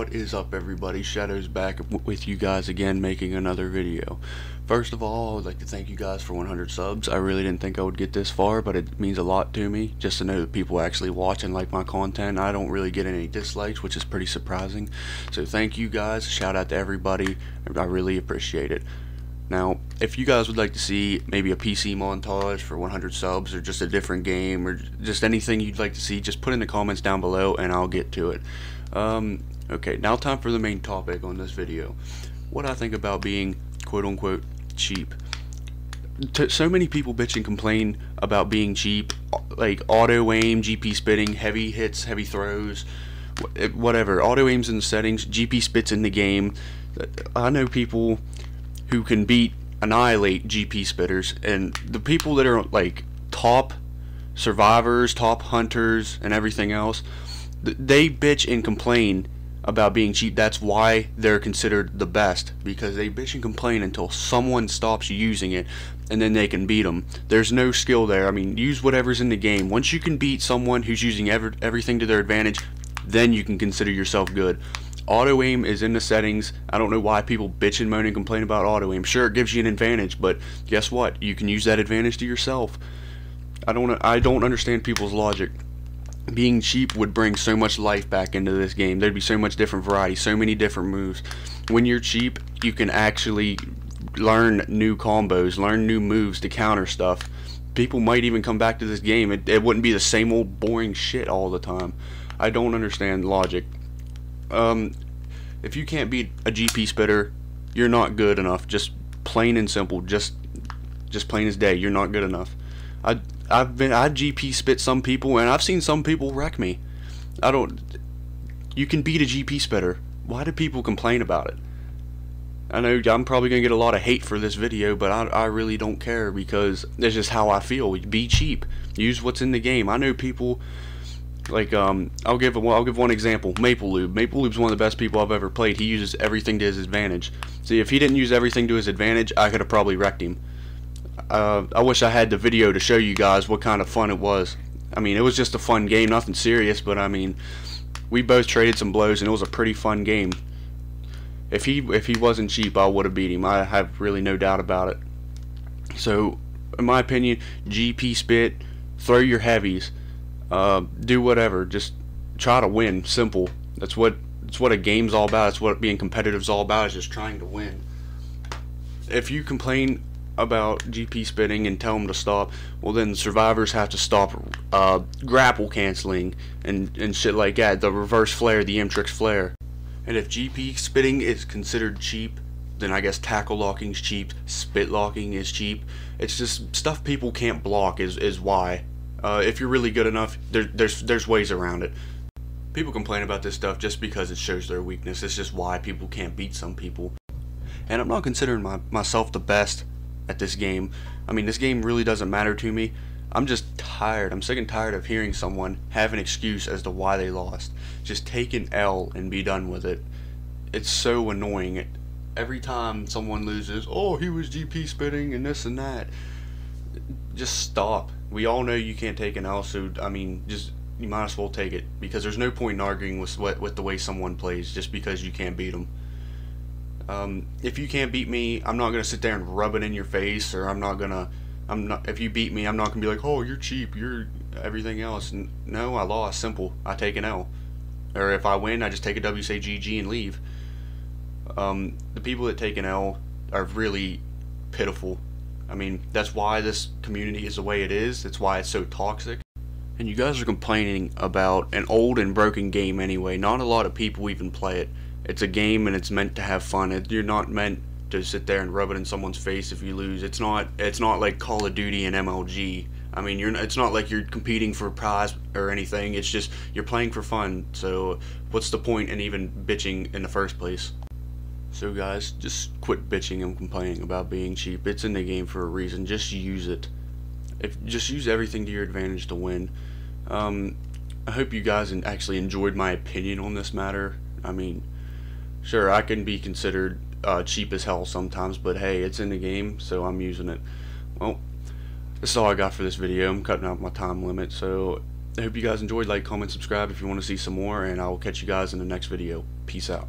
What is up, everybody? Shadows back with you guys again, making another video. First of all, I would like to thank you guys for 100 subs. I really didn't think I would get this far, but it means a lot to me just to know that people actually watch and like my content. I don't really get any dislikes, which is pretty surprising. So thank you guys. Shout out to everybody. I really appreciate it. Now, if you guys would like to see maybe a PC montage for 100 subs, or just a different game, or just anything you'd like to see, just put in the comments down below and I'll get to it. Okay, now time for the main topic on this video. What I think about being quote-unquote cheap. So many people bitch and complain about being cheap, like auto aim, GP spitting, heavy hits, heavy throws, whatever. Auto aims in the settings, GP spits in the game. I know people who can annihilate GP spitters, and the people that are like top survivors, top hunters, and everything else, they bitch and complain about being cheap. That's why they're considered the best, because they bitch and complain until someone stops using it, and then they can beat them. There's no skill there. I mean, use whatever's in the game. Once you can beat someone who's using everything to their advantage, then you can consider yourself good. Auto aim is in the settings. I don't know why people bitch and moan and complain about auto aim. Sure, it gives you an advantage, but guess what? You can use that advantage to yourself. I don't understand people's logic. Being cheap would bring so much life back into this game. There'd be so much different variety, so many different moves. When you're cheap, you can actually learn new combos, learn new moves to counter stuff. People might even come back to this game. It wouldn't be the same old boring shit all the time. I don't understand logic. If you can't beat a GP spitter, you're not good enough. Just plain and simple. Just plain as day. You're not good enough. I GP spit some people, and I've seen some people wreck me. You can beat a GP spitter. Why do people complain about it? I know I'm probably gonna get a lot of hate for this video, but I really don't care, because that's just how I feel. Be cheap. Use what's in the game. I know people like I'll give one example. Maple Lube. Maple Lube's one of the best people I've ever played. He uses everything to his advantage. See, if he didn't use everything to his advantage, I could have probably wrecked him. I wish I had the video to show you guys what kind of fun it was. I mean, it was just a fun game, nothing serious, but I mean, we both traded some blows and it was a pretty fun game. If he wasn't cheap, I would have beat him. I have really no doubt about it. So, in my opinion, GP spit, throw your heavies, do whatever, just try to win. Simple. That's what a game's all about. That's what being competitive's all about, is just trying to win. If you complain about GP spitting and tell them to stop, well, then survivors have to stop grapple canceling and shit like that, the reverse flare, the M-Trix flare. And if GP spitting is considered cheap, then I guess tackle locking's cheap, spit locking is cheap. It's just stuff people can't block is why. If you're really good enough, there's ways around it. People complain about this stuff just because it shows their weakness. It's just why people can't beat some people. And I'm not considering myself the best at this game. I mean, this game really doesn't matter to me. I'm just tired. I'm sick and tired of hearing someone have an excuse as to why they lost. Just take an L and be done with it. It's so annoying. Every time someone loses, oh, he was GP spitting and this and that. Just stop. We all know you can't take an L, so I mean, you might as well take it, because there's no point in arguing with the way someone plays just because you can't beat them. If you can't beat me, I'm not gonna sit there and rub it in your face, or if you beat me, I'm not gonna be like, oh, you're cheap, you're everything else. No, I lost. Simple. I take an L. Or if I win, I just take a W, say GG, and leave. The people that take an L are really pitiful. I mean, that's why this community is the way it is. That's why it's so toxic. And you guys are complaining about an old and broken game anyway. Not a lot of people even play it. It's a game and it's meant to have fun. You're not meant to sit there and rub it in someone's face if you lose. It's not like Call of Duty and MLG. I mean, it's not like you're competing for a prize or anything. It's just you're playing for fun. So what's the point in even bitching in the first place? So guys, just quit bitching and complaining about being cheap. It's in the game for a reason. Just use it. Just use everything to your advantage to win. I hope you guys actually enjoyed my opinion on this matter. I mean, sure, I can be considered cheap as hell sometimes, but hey, it's in the game, so I'm using it. Well, that's all I got for this video. I'm cutting out my time limit, so I hope you guys enjoyed. Like, comment, subscribe if you want to see some more, and I will catch you guys in the next video. Peace out.